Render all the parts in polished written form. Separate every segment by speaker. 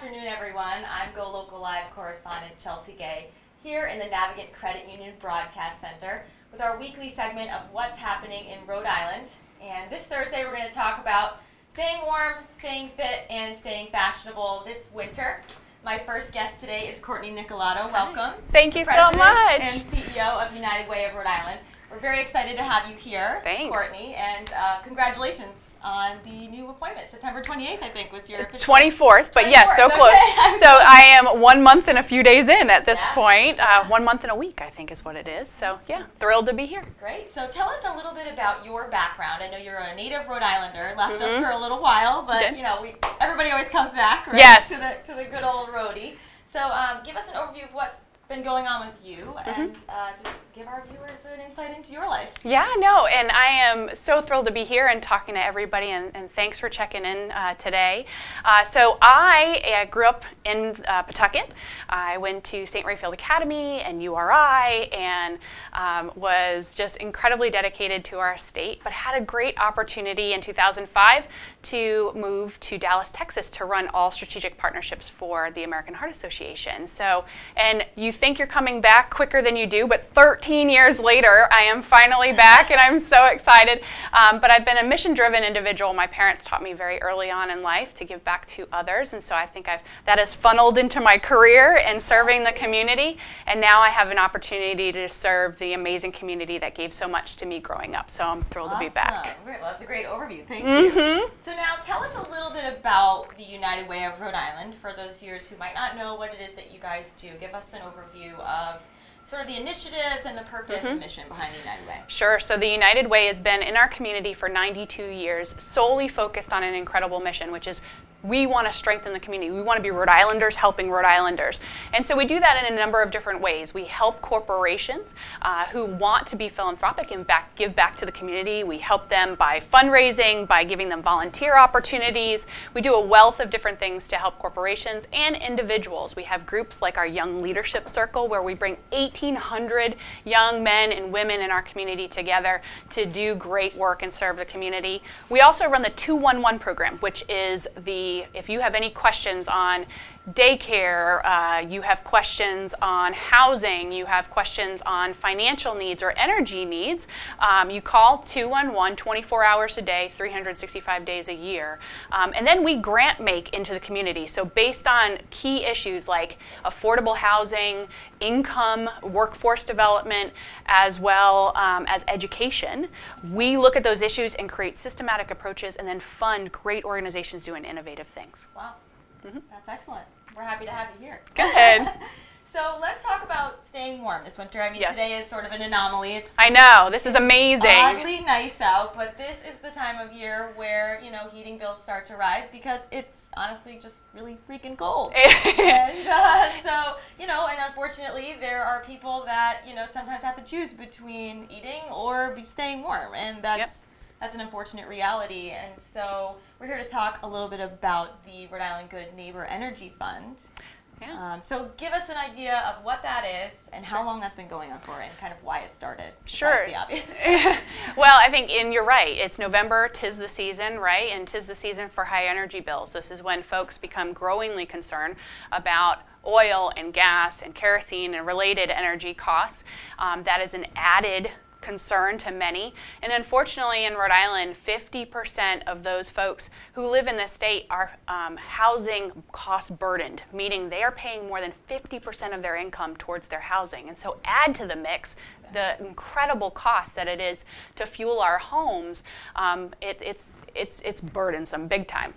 Speaker 1: afternoon, everyone. I'm GoLocal Live correspondent Chelsea Gay here in the Navigant Credit Union Broadcast Center with our weekly segment of what's happening in Rhode Island. And this Thursday, we're going to talk about staying warm, staying fit, and staying fashionable this winter. My first guest today is Courtney Nicolato. Welcome.
Speaker 2: Thank you so much.
Speaker 1: And CEO of United Way of Rhode Island. We're very excited to have you here,
Speaker 2: Thanks.
Speaker 1: Courtney, and congratulations on the new appointment. September 28th, I think, was your official
Speaker 2: 24th, but yes, so close.
Speaker 1: Okay.
Speaker 2: So I am 1 month and a few days in at this point. 1 month and a week, I think, is what it is. So yeah, thrilled to be here.
Speaker 1: Great. So tell us a little bit about your background. I know you're a native Rhode Islander, left us for a little while, but you know, everybody always comes back, right?
Speaker 2: Yes.
Speaker 1: To the good old roadie. So give us an overview of what's been going on with you, and just give our viewers an insight into your life. Yeah,
Speaker 2: no, and I am so thrilled to be here and talking to everybody, and thanks for checking in today. So I grew up in Pawtucket. I went to St. Rayfield Academy and URI, and was just incredibly dedicated to our state, but had a great opportunity in 2005 to move to Dallas, Texas to run all strategic partnerships for the American Heart Association. So, and you think you're coming back quicker than you do, but 13 years later, I am finally back, and I'm so excited. But I've been a mission-driven individual. My parents taught me very early on in life to give back to others, and so I think that has funneled into my career in serving the community, and now I have an opportunity to serve the amazing community that gave so much to me growing up, so I'm thrilled to be back.
Speaker 1: Great. Well, that's a great overview. Thank you. So now tell us a little bit about the United Way of Rhode Island for those viewers who might not know what it is that you guys do. Give us an overview of sort of the initiatives and the purpose and mission behind the United Way.
Speaker 2: Sure. So the United Way has been in our community for 92 years, solely focused on an incredible mission, which is we want to strengthen the community. We want to be Rhode Islanders helping Rhode Islanders. And so we do that in a number of different ways. We help corporations who want to be philanthropic and give back to the community. We help them by fundraising, by giving them volunteer opportunities. We do a wealth of different things to help corporations and individuals. We have groups like our Young Leadership Circle, where we bring 1,800 young men and women in our community together to do great work and serve the community. We also run the 211 program, which is if you have any questions on daycare, you have questions on housing, you have questions on financial needs or energy needs, you call 211 24 hours a day, 365 days a year. And then we grant make into the community. So based on key issues like affordable housing, income, workforce development, as well as education, we look at those issues and create systematic approaches and then fund great organizations doing innovative things.
Speaker 1: Wow. That's excellent. We're happy to have you here.
Speaker 2: Good.
Speaker 1: So let's talk about staying warm this winter. I mean, today is sort of an anomaly.
Speaker 2: I know. This is amazing.
Speaker 1: Oddly nice out, but this is the time of year where, you know, heating bills start to rise because it's honestly just really freaking cold. And so, you know, and unfortunately there are people that, you know, sometimes have to choose between eating or staying warm, and that's an unfortunate reality. And so we're here to talk a little bit about the Rhode Island Good Neighbor Energy Fund. So give us an idea of what that is and how long that's been going on for and kind of why it started.
Speaker 2: Sure.
Speaker 1: The obvious.
Speaker 2: Well, I think, and you're right, it's November, 'tis the season, right? And 'tis the season for high energy bills. This is when folks become growingly concerned about oil and gas and kerosene and related energy costs. That is an added concern to many, and unfortunately in Rhode Island 50% of those folks who live in this state are housing cost burdened, meaning they are paying more than 50% of their income towards their housing. And so add to the mix the incredible cost that it is to fuel our homes. It's burdensome, big time.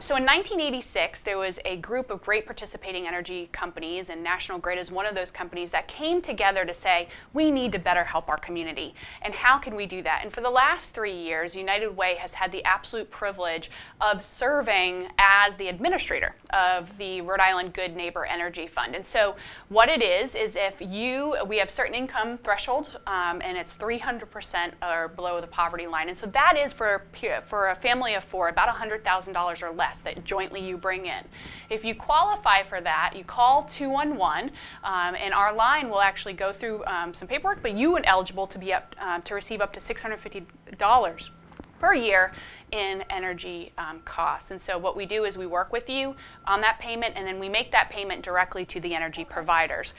Speaker 2: So in 1986, there was a group of great participating energy companies, and National Grid is one of those companies that came together to say, we need to better help our community. And how can we do that? And for the last 3 years, United Way has had the absolute privilege of serving as the administrator of the Rhode Island Good Neighbor Energy Fund. And so what it is if we have certain income thresholds, and it's 300% or below the poverty line. And so that is for a family of four, about $100,000 or less that jointly you bring in. If you qualify for that, you call 211, and our line will actually go through some paperwork, but you are eligible to be to receive up to $650 per year in energy costs. And so what we do is we work with you on that payment, and then we make that payment directly to the energy providers.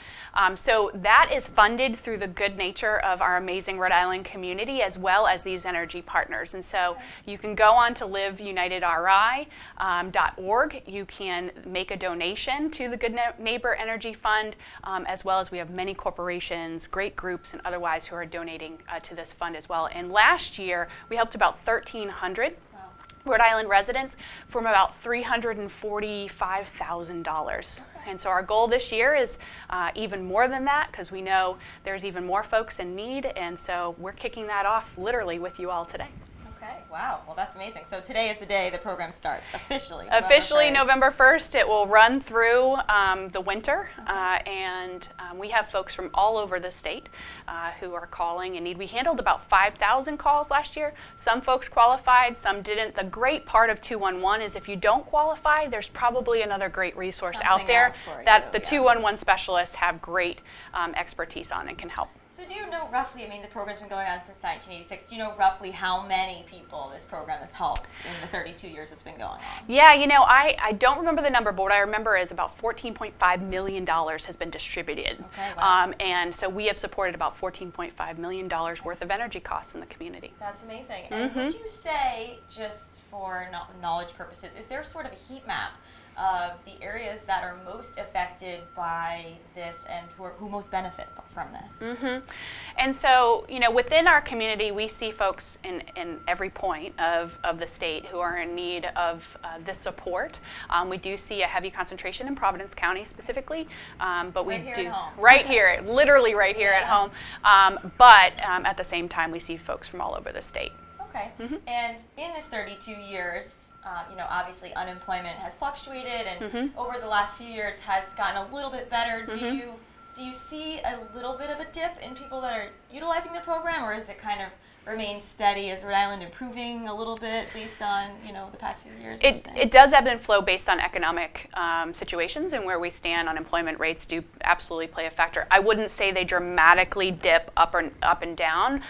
Speaker 2: So that is funded through the good nature of our amazing Rhode Island community, as well as these energy partners. And so you can go on to liveunitedri.org. You can make a donation to the Good Neighbor Energy Fund, as well as we have many corporations, great groups, and otherwise who are donating to this fund as well. And last year, we helped about 1,300 Rhode Island residents from about $345,000. And so our goal this year is even more than that, because we know there's even more folks in need, and so we're kicking that off literally with you all today.
Speaker 1: Okay, wow, well that's amazing. So today is the day the program starts, officially.
Speaker 2: Officially November 1st. It will run through the winter, and we have folks from all over the state who are calling in need. We handled about 5,000 calls last year. Some folks qualified, some didn't. The great part of 211 is if you don't qualify, there's probably another great resource out there that the 211 specialists have great expertise on and can help.
Speaker 1: So do you know roughly, I mean, the program's been going on since 1986, do you know roughly how many people this program has helped in the 32 years it's been going on?
Speaker 2: Yeah, you know, I don't remember the number, but what I remember is about $14.5 million has been distributed.
Speaker 1: Okay, wow.
Speaker 2: And so we have supported about $14.5 million worth of energy costs in the community.
Speaker 1: That's amazing. And would you say, just for knowledge purposes, is there sort of a heat map of the areas that are most affected by this and who most benefit from this?
Speaker 2: And so, you know, within our community, we see folks in every point of the state who are in need of this support. We do see a heavy concentration in Providence County specifically, but we do right here, literally right here at home. But at the same time, we see folks from all over the state.
Speaker 1: Okay. And in this 32 years, you know, obviously unemployment has fluctuated, and over the last few years has gotten a little bit better. Do you see a little bit of a dip in people that are utilizing the program, or is it kind of remain steady? Is Rhode Island improving a little bit based on, you know, the past few years?
Speaker 2: It does ebb and flow based on economic situations, and where we stand. Unemployment rates do absolutely play a factor. I wouldn't say they dramatically dip up and down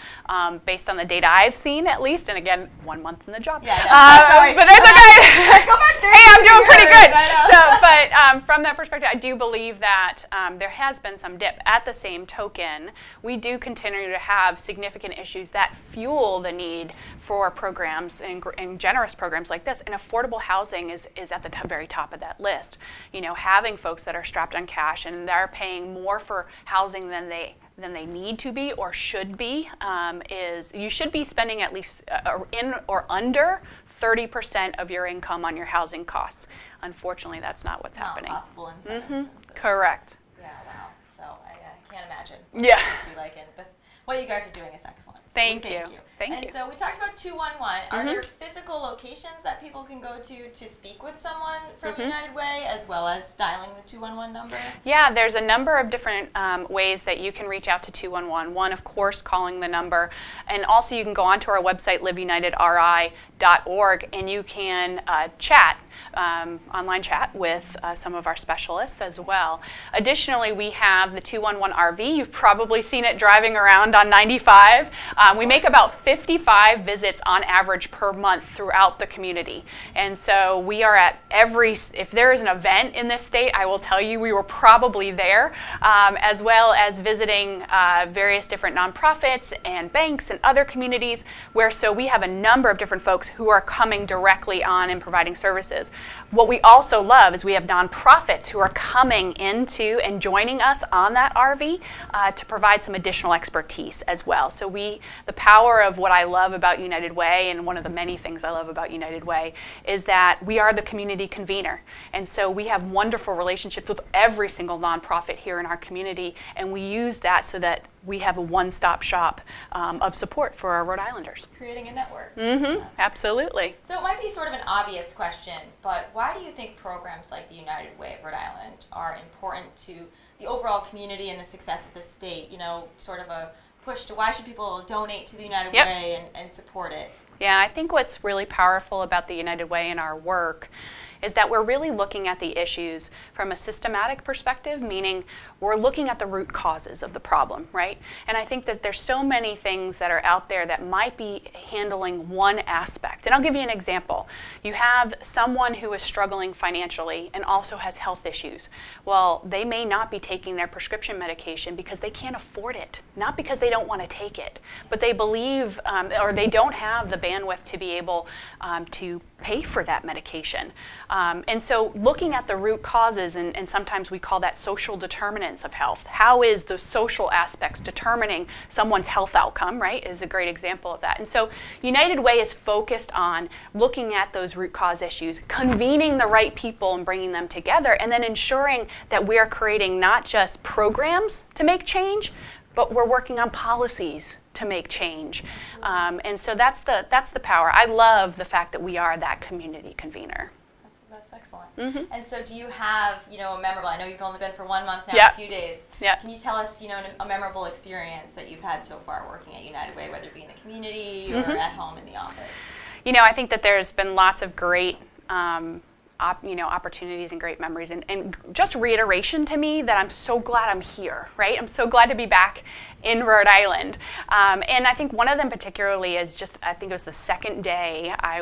Speaker 2: based on the data I've seen, at least. And again, 1 month in the job.
Speaker 1: Yeah, no,
Speaker 2: but it's okay.
Speaker 1: Go back there.
Speaker 2: Hey, I'm doing pretty good. But from that perspective, I do believe that there has been some dip. At the same token, we do continue to have significant issues that fuel the need for programs and generous programs like this. And affordable housing is at the very top of that list. You know, having folks that are strapped on cash and they're paying more for housing than they need to be or should be is you should be spending at least in or under 30% of your income on your housing costs. Unfortunately, that's not what's happening.
Speaker 1: Not possible in some instances.
Speaker 2: Correct.
Speaker 1: Yeah, wow. So I can't imagine
Speaker 2: what this
Speaker 1: would be like it. But what you guys are doing is excellent. So
Speaker 2: Thank you.
Speaker 1: And so we talked about 211. Are there physical locations that people can go to speak with someone from United Way, as well as dialing the 211 number?
Speaker 2: Yeah, there's a number of different ways that you can reach out to 211. One, of course, calling the number. And also you can go onto our website, liveunitedri.org, and you can chat. Online chat with some of our specialists as well. Additionally, we have the 211 RV. You've probably seen it driving around on 95. We make about 55 visits on average per month throughout the community. And so we are at if there is an event in this state, I will tell you we were probably there, as well as visiting various different nonprofits and banks and other communities so we have a number of different folks who are coming directly on and providing services. What we also love is we have nonprofits who are coming into and joining us on that RV to provide some additional expertise as well. So the power of what I love about United Way, and one of the many things I love about United Way, is that we are the community convener. And so we have wonderful relationships with every single nonprofit here in our community, and we use that so that we have a one-stop shop of support for our Rhode Islanders.
Speaker 1: Creating a network.
Speaker 2: Absolutely.
Speaker 1: So it might be sort of an obvious question, but why do you think programs like the United Way of Rhode Island are important to the overall community and the success of the state? You know, sort of a push to why should people donate to the United Way and support it?
Speaker 2: Yeah, I think what's really powerful about the United Way and our work is that we're really looking at the issues from a systematic perspective, meaning we're looking at the root causes of the problem, right? And I think that there's so many things that are out there that might be handling one aspect. And I'll give you an example. You have someone who is struggling financially and also has health issues. Well, they may not be taking their prescription medication because they can't afford it, not because they don't want to take it, but they believe or they don't have the bandwidth to be able to pay for that medication. And so looking at the root causes, and sometimes we call that social determinants of health. How is the social aspects determining someone's health outcome, right, is a great example of that. And so United Way is focused on looking at those root cause issues, convening the right people and bringing them together, and then ensuring that we are creating not just programs to make change, but we're working on policies to make change. And so that's the power. I love the fact that we are that community convener.
Speaker 1: That's excellent.
Speaker 2: Mm-hmm.
Speaker 1: And so do you have, a memorable, I know you've only been for 1 month now,
Speaker 2: Yep.
Speaker 1: a few days.
Speaker 2: Yep.
Speaker 1: Can you tell us, a memorable experience that you've had so far working at United Way, whether it be in the community or
Speaker 2: Mm-hmm.
Speaker 1: at home in the office?
Speaker 2: I think that there's been lots of great opportunities and great memories, and just reiteration to me that I'm so glad I'm here, right? I'm so glad to be back in Rhode Island. And I think one of them particularly is I think it was the second day I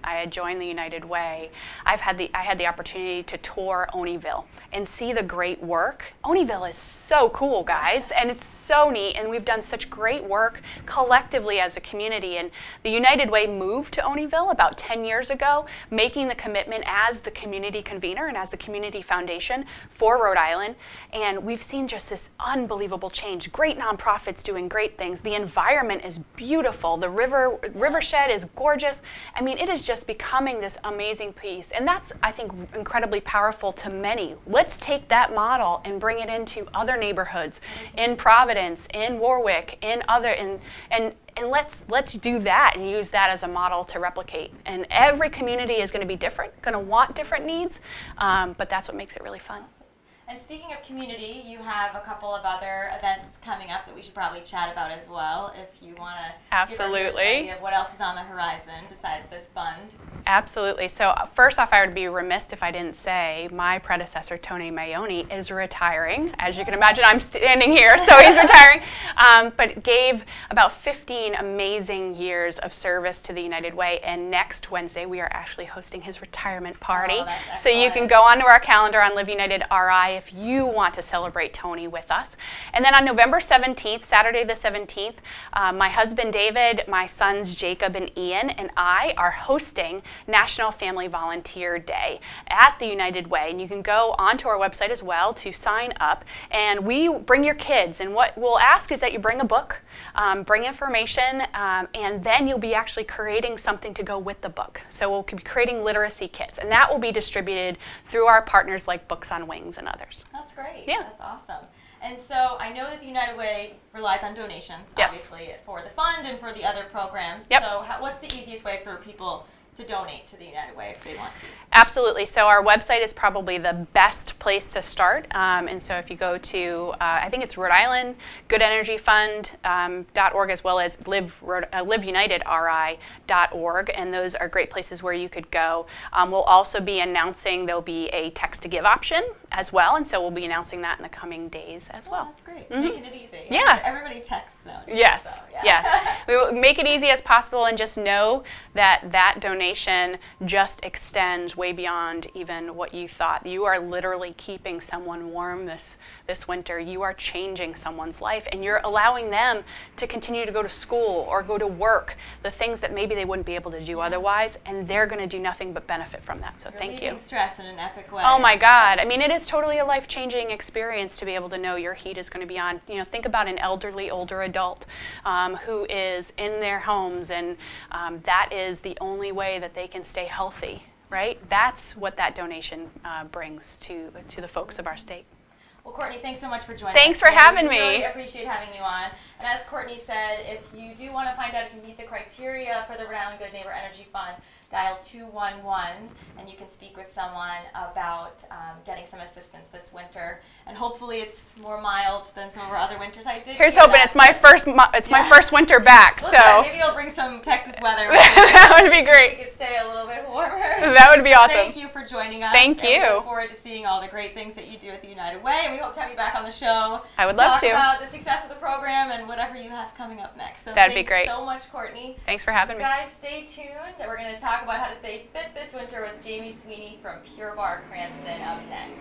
Speaker 2: had joined the United Way. I had the opportunity to tour Oneyville and see the great work. Oneyville is so cool, guys, and it's so neat, and we've done such great work collectively as a community. And the United Way moved to Oneyville about 10 years ago, making the commitment as the community convener and as the community foundation for Rhode Island. And we've seen just this unbelievable change. Great nonprofits doing great things. The environment is beautiful. The rivershed is gorgeous. I mean, it is just becoming this amazing piece. And that's, I think, incredibly powerful to many. Let's take that model and bring it into other neighborhoods, in Providence, in Warwick, in other, and let's do that and use that as a model to replicate. And every community is going to be different, going to want different needs, but that's what makes it really fun.
Speaker 1: And speaking of community, you have a couple of other events coming up that we should probably chat about as well, if you want to give us an idea of what else is on the horizon besides this fund.
Speaker 2: Absolutely. So first off, I would be remiss if I didn't say my predecessor, Tony Maione, is retiring. As you can imagine, I'm standing here, so he's retiring, but gave about 15 amazing years of service to the United Way, and next Wednesday we are actually hosting his retirement party.
Speaker 1: Oh, that's excellent.
Speaker 2: So you can go onto our calendar on Live United RI if you want to celebrate Tony with us. And then on November 17th, Saturday the 17th, my husband David, my sons Jacob and Ian, and I are hosting National Family Volunteer Day at the United Way. And you can go onto our website as well to sign up. And we bring your kids. And what we'll ask is that you bring a book, bring information, and then you'll be actually creating something to go with the book. So we'll be creating literacy kits. And that will be distributed through our partners like Books on Wings and others.
Speaker 1: That's great.
Speaker 2: Yeah.
Speaker 1: That's awesome. And so I know that the United Way relies on donations,
Speaker 2: Yes.
Speaker 1: obviously, for the fund and for the other programs.
Speaker 2: Yep.
Speaker 1: So what's the easiest way for people to donate to the United Way if they want to?
Speaker 2: Absolutely. So our website is probably the best place to start. And so if you go to, I think it's Rhode Island Good Energy Fund.org, as well as liveunitedri.org, and those are great places where you could go. We'll also be announcing there'll be a text to give option as well, and so we'll be announcing that in the coming days as well.
Speaker 1: That's great.
Speaker 2: Mm-hmm.
Speaker 1: Making it easy.
Speaker 2: Yeah.
Speaker 1: Everybody texts now.
Speaker 2: Yes,
Speaker 1: So, yeah.
Speaker 2: yes. We will make it easy as possible, and just know that that donation just extends way beyond even what you thought. You are literally keeping someone warm this winter. You are changing someone's life, and you're allowing them to continue to go to school or go to work, the things that maybe they wouldn't be able to do otherwise, and they're going to do nothing but benefit from that. So thank you.
Speaker 1: Relieving stress in an epic way.
Speaker 2: Oh my God. I mean, it is totally a life-changing experience to be able to know your heat is going to be on. Think about an elderly, older adult who is in their homes, and that is the only way that they can stay healthy, right? That's what that donation brings to the folks of our state.
Speaker 1: Well, Courtney, thanks so much for joining us.
Speaker 2: Thanks for having me.
Speaker 1: We really appreciate having you on. And as Courtney said, if you do want to find out if you meet the criteria for the Rhode Island Good Neighbor Energy Fund, dial 211 and you can speak with someone about getting some assistance this winter. And hopefully it's more mild than some of our other winters. I did.
Speaker 2: Here's hoping it's my first my first winter back.
Speaker 1: Look,
Speaker 2: so
Speaker 1: maybe I'll bring some Texas weather.
Speaker 2: That would be great.
Speaker 1: We could stay a little bit warmer.
Speaker 2: That would be awesome.
Speaker 1: Thank you for joining us.
Speaker 2: Thank you.
Speaker 1: We look forward to seeing all the great things that you do at the United Way, and we hope to have you back on the show.
Speaker 2: I would love to
Speaker 1: talk about the success of the program and whatever you have coming up next. So
Speaker 2: that'd be great.
Speaker 1: Thanks so much, Courtney.
Speaker 2: Thanks for having me.
Speaker 1: Guys, stay tuned. We're going to talk about how to stay fit this winter with Jamie Sweeney from Pure Barre Cranston up next.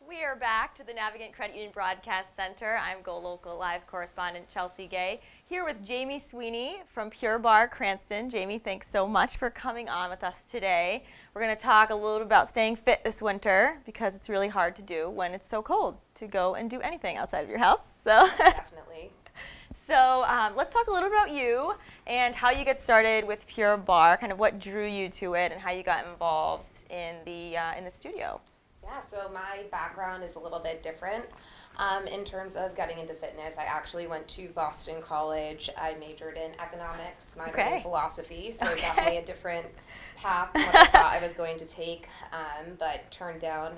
Speaker 1: We are back to the Navigant Credit Union Broadcast Center. I'm GoLocal Live correspondent Chelsea Gay, here with Jamie Sweeney from Pure Barre Cranston. Jamie, thanks so much for coming on with us today. We're going to talk a little bit about staying fit this winter because it's really hard to do when it's so cold to go and do anything outside of your house. So
Speaker 3: Definitely.
Speaker 1: So let's talk a little bit about you and how you get started with Pure Barre, kind of what drew you to it and how you got involved in the studio.
Speaker 3: Yeah, so my background is a little bit different in terms of getting into fitness. I actually went to Boston College. I majored in economics, minored in philosophy, so definitely a different path than what I thought I was going to take, but turned down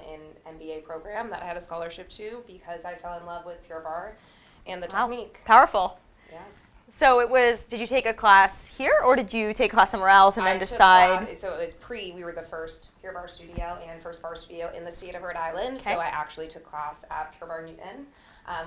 Speaker 3: an MBA program that I had a scholarship to because I fell in love with Pure Barre and the technique.
Speaker 1: Powerful.
Speaker 3: Yes.
Speaker 1: So it was, did you take a class here or did you take a class somewhere else and then decide?
Speaker 3: So it was we were the first Pure Barre studio and first barre studio in the state of Rhode Island. So I actually took class at Pure Barre Newton,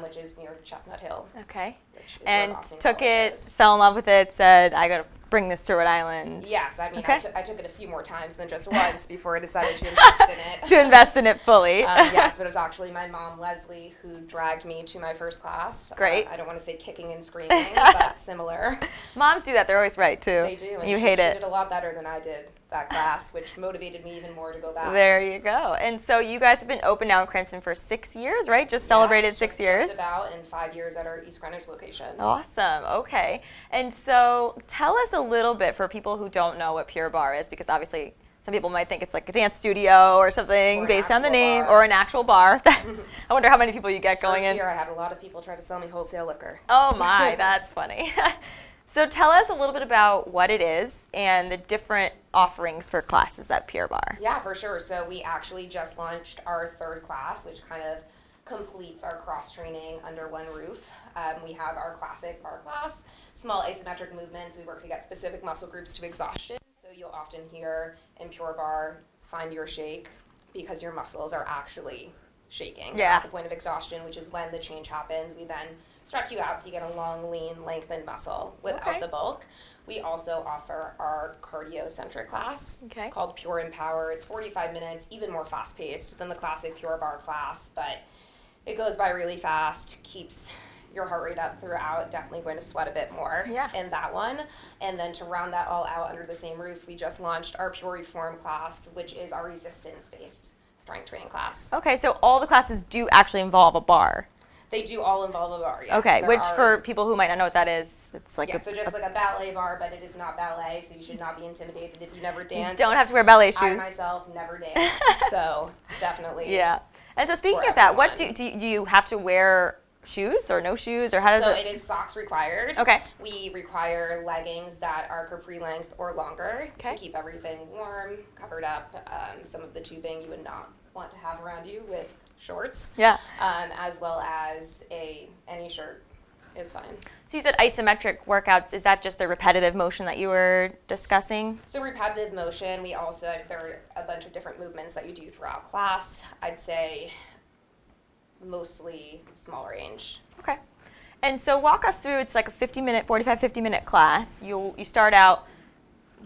Speaker 3: which is near Chestnut Hill.
Speaker 1: Okay.
Speaker 3: Which is
Speaker 1: and
Speaker 3: where Boston
Speaker 1: took
Speaker 3: College
Speaker 1: it,
Speaker 3: is.
Speaker 1: fell in love with it, said, I got to bring this to Rhode Island.
Speaker 3: Yes, I mean,
Speaker 1: Okay.
Speaker 3: I took it a few more times than just once before I decided to invest in it.
Speaker 1: To invest in it fully.
Speaker 3: Yes, but it was actually my mom, Leslie, who dragged me to my first class.
Speaker 1: Great.
Speaker 3: I don't want to say kicking and screaming, but similar.
Speaker 1: Moms do that. They're always right, too.
Speaker 3: They do. And
Speaker 1: You
Speaker 3: she
Speaker 1: hate it.
Speaker 3: did a lot better than I did that class, which motivated me even more to go back.
Speaker 1: There you go. And so you guys have been open now in Cranston for 6 years, right? Just celebrated 6 years?
Speaker 3: Just about, and 5 years at our East Greenwich location.
Speaker 1: Awesome. Okay. And so tell us a little bit for people who don't know what Pure Barre is, because obviously some people might think it's like a dance studio or something based on the name, or an actual bar. I wonder how many people you get going in.
Speaker 3: First year I had a lot of people try to sell me wholesale liquor.
Speaker 1: Oh my, that's funny. So tell us a little bit about what it is and the different offerings for classes at Pure Barre.
Speaker 3: Yeah, for sure. So we actually just launched our third class, which kind of completes our cross training under one roof. We have our classic bar class, small asymmetric movements. We work to get specific muscle groups to exhaustion. So you'll often hear in Pure Barre, find your shake, because your muscles are actually shaking at the point of exhaustion, which is when the change happens. We then stretch you out so you get a long, lean, lengthened muscle without the bulk. We also offer our cardio-centric class called Pure Empower. It's 45 minutes, even more fast-paced than the classic Pure Barre class, but it goes by really fast, keeps your heart rate up throughout, definitely going to sweat a bit more in that one. And then to round that all out under the same roof, we just launched our Pure Reform class, which is our resistance-based strength training class.
Speaker 1: Okay, so all the classes do actually involve a bar.
Speaker 3: They do all involve a bar, yes.
Speaker 1: Okay, which for people who might not know what that is, it's like
Speaker 3: so just like a ballet bar, but it is not ballet, so you should not be intimidated if you never danced.
Speaker 1: You don't have to wear ballet shoes.
Speaker 3: I myself never danced, so definitely.
Speaker 1: Yeah. And so speaking of that, what do you have to wear shoes or no shoes, or how does
Speaker 3: it? So it is socks required.
Speaker 1: Okay.
Speaker 3: We require leggings that are capri length or longer to keep everything warm, covered up. Some of the tubing you would not want to have around you with shorts.
Speaker 1: Yeah.
Speaker 3: As well as any shirt is fine.
Speaker 1: So you said isometric workouts. Is that just the repetitive motion that you were discussing?
Speaker 3: So repetitive motion. There are a bunch of different movements that you do throughout class. I'd say mostly small range.
Speaker 1: Okay. And so walk us through, it's like a 50-minute class. You start out,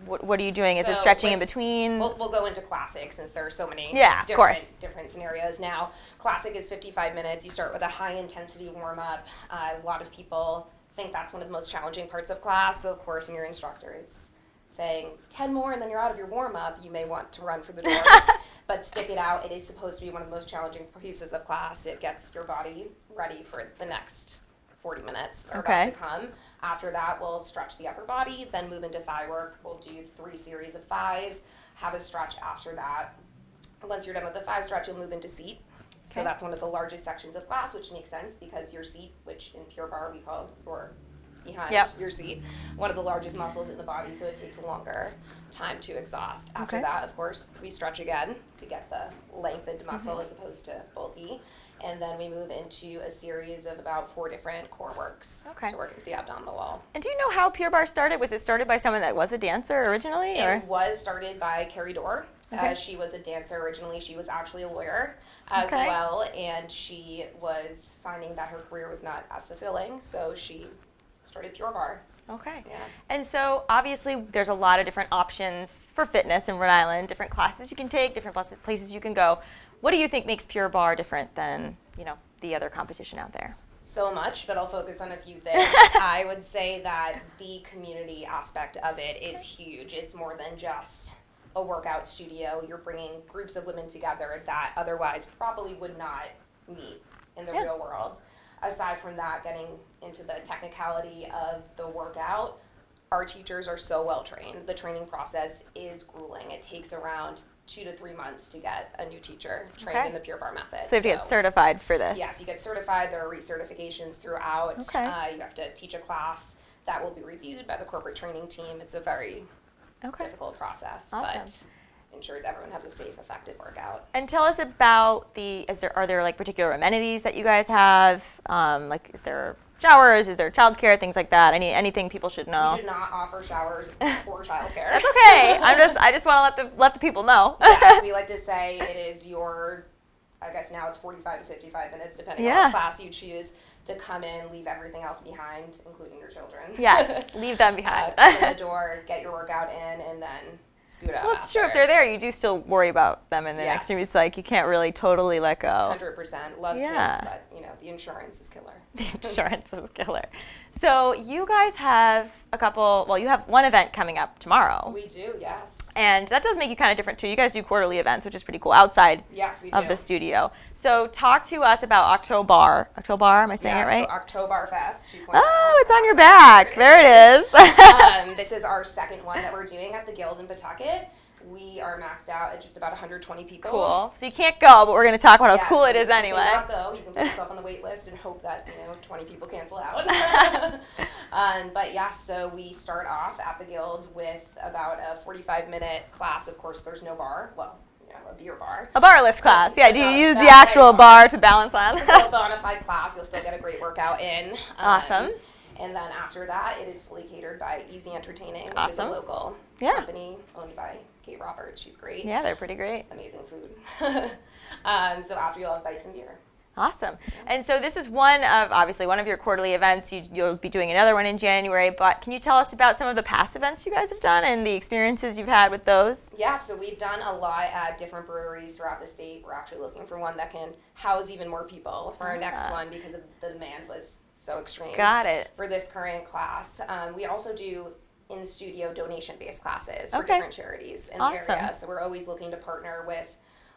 Speaker 1: what are you doing? Is it stretching in between?
Speaker 3: We'll go into classic since there are so many different scenarios now. Classic is 55 minutes. You start with a high intensity warm up. A lot of people think that's one of the most challenging parts of class. So of course when your instructor is saying 10 more and then you're out of your warm up, you may want to run for the doors. But stick it out. It is supposed to be one of the most challenging pieces of class. It gets your body ready for the next 40 minutes that are about to come. After that, we'll stretch the upper body, then move into thigh work. We'll do 3 series of thighs, have a stretch after that. Once you're done with the thigh stretch, you'll move into seat. So that's one of the largest sections of class, which makes sense because your seat, which in Pure Barre we call your behind your seat, one of the largest muscles in the body, so it takes a longer time to exhaust. After that, of course, we stretch again to get the lengthened muscle as opposed to bulky. And then we move into a series of about 4 different core works to work with the abdominal wall.
Speaker 1: And do you know how Pure Barre started? Was it started by someone that was a dancer originally?
Speaker 3: It was started by Carrie Dorr. She was a dancer originally. She was actually a lawyer as well, and she was finding that her career was not as fulfilling, so she started Pure Barre.
Speaker 1: Okay.
Speaker 3: Yeah.
Speaker 1: And so obviously there's a lot of different options for fitness in Rhode Island, different classes you can take, different places you can go. What do you think makes Pure Barre different than, the other competition out there?
Speaker 3: So much, but I'll focus on a few things. I would say that the community aspect of it is huge. It's more than just a workout studio. You're bringing groups of women together that otherwise probably would not meet in the real world. Aside from that, getting into the technicality of the workout, our teachers are so well trained. The training process is grueling. It takes around 2 to 3 months to get a new teacher trained in the Pure Barre method.
Speaker 1: So you have to get certified for this?
Speaker 3: Yes, you get certified. There are recertifications throughout. You have to teach a class that will be reviewed by the corporate training team. It's a very difficult process, but ensures everyone has a safe, effective workout.
Speaker 1: And tell us about are there like particular amenities that you guys have? Is there showers? Is there childcare? Things like that. Anything people should know?
Speaker 3: We do not offer showers or childcare.
Speaker 1: That's okay. I just want to let the people know.
Speaker 3: Yes, we like to say it is I guess now it's 45 to 55 minutes, depending on what class you choose, to come in, leave everything else behind, including your children.
Speaker 1: Yes, leave them behind.
Speaker 3: Come in the door, get your workout in, and then scoot out.
Speaker 1: Well, it's true. If they're there, you do still worry about them in the next room. It's like you can't really totally let go.
Speaker 3: 100%. Love kids, but the insurance is killer.
Speaker 1: The insurance is killer. So you guys have you have one event coming up tomorrow.
Speaker 3: We do, yes.
Speaker 1: And that does make you kind of different too. You guys do quarterly events, which is pretty cool, outside of the studio. So talk to us about Octobar. Octobar, am I saying it right?
Speaker 3: So Oktoberfest 2.0.
Speaker 1: Oh, it's on your back. There it is.
Speaker 3: This is our second one that we're doing at the Guild in Pawtucket. We are maxed out at just about 120 people.
Speaker 1: Cool. So you can't go, but we're going to talk about how cool it is anyway.
Speaker 3: You cannot go. You can put yourself on the wait list and hope that 20 people cancel out. But so we start off at the Guild with about a 45-minute class. Of course, there's no bar. Well, a beer bar.
Speaker 1: A barless class. Yeah. Do you use the actual bar to balance on?
Speaker 3: It's a bona fide class. You'll still get a great workout in.
Speaker 1: Awesome.
Speaker 3: And then after that, it is fully catered by Easy Entertaining, which is a local company owned by Kate Roberts. She's great.
Speaker 1: Yeah, they're pretty great.
Speaker 3: Amazing food. So after, you'll have bites and beer.
Speaker 1: Awesome. And so this is one of your quarterly events. You'll be doing another one in January, but can you tell us about some of the past events you guys have done and the experiences you've had with those? Yeah,
Speaker 3: so we've done a lot at different breweries throughout the state. We're actually looking for one that can house even more people for our next one because the demand was so extreme.
Speaker 1: Got it.
Speaker 3: For this current class. We also do in-studio donation-based classes for different charities in the area. So we're always looking to partner with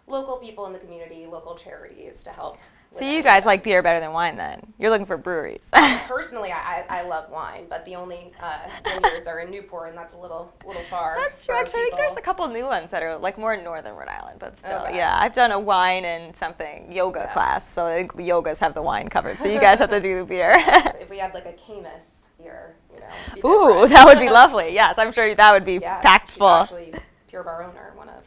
Speaker 3: local people in the community, local charities to help.
Speaker 1: So you guys like beer better than wine then? You're looking for breweries.
Speaker 3: Personally, I love wine, but the only vineyards are in Newport, and that's a little far.
Speaker 1: That's true. Actually, I think there's a couple new ones that are like more in northern Rhode Island, but still,
Speaker 3: Okay.
Speaker 1: yeah. I've done a wine and something yoga class, so I think the yogas have the wine covered. So you guys have to do the beer.
Speaker 3: If we had like a Camus beer, you know. It'd be
Speaker 1: Ooh,
Speaker 3: different.
Speaker 1: that would be lovely. Yes, I'm sure that would be
Speaker 3: Yes,
Speaker 1: packed
Speaker 3: she's
Speaker 1: full.
Speaker 3: actually Pure Bar owner, one of